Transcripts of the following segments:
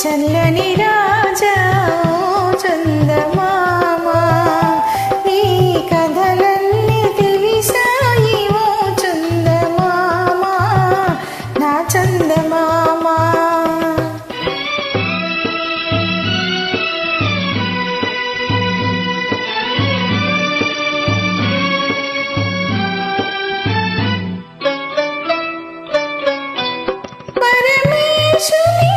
చల్లని రాజా చందమామ నీ కథలన్నీ తెలిసాయి ఓ చందమామ నా చందమామ పరమేశుని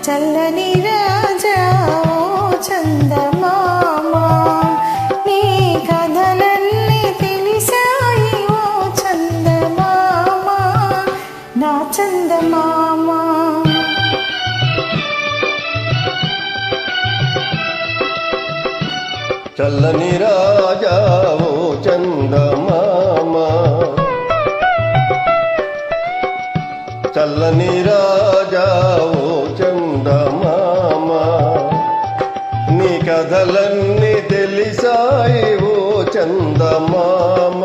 చల్లని రాజా చందమామ నీ కథలన్నీ తెలిసాయి ఓ చందమామ నా చందమామ చల్లని రాజా ఓ చందమామ చల్లని రాజా ఓ చందమామ నీ కథలన్నీ తెలిసాయి ఓ చందమామ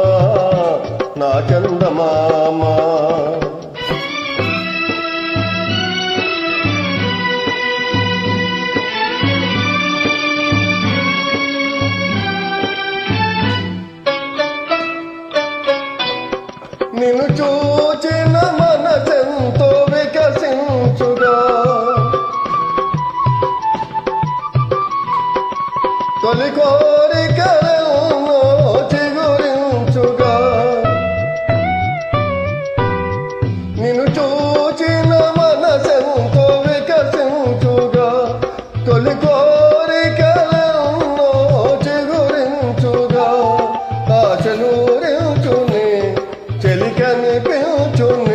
నా చందమామ నిన్ను చూచిన మనసెంతో వికసించుగా తొలి కోరికలెన్నో చిగురించుగా నిన్ను చూచిన మనసెంతో వికసించుగా తొలి కోరికలెన్నో చిగురించుగా ఆశలూరించుని చెలి కనిపించుని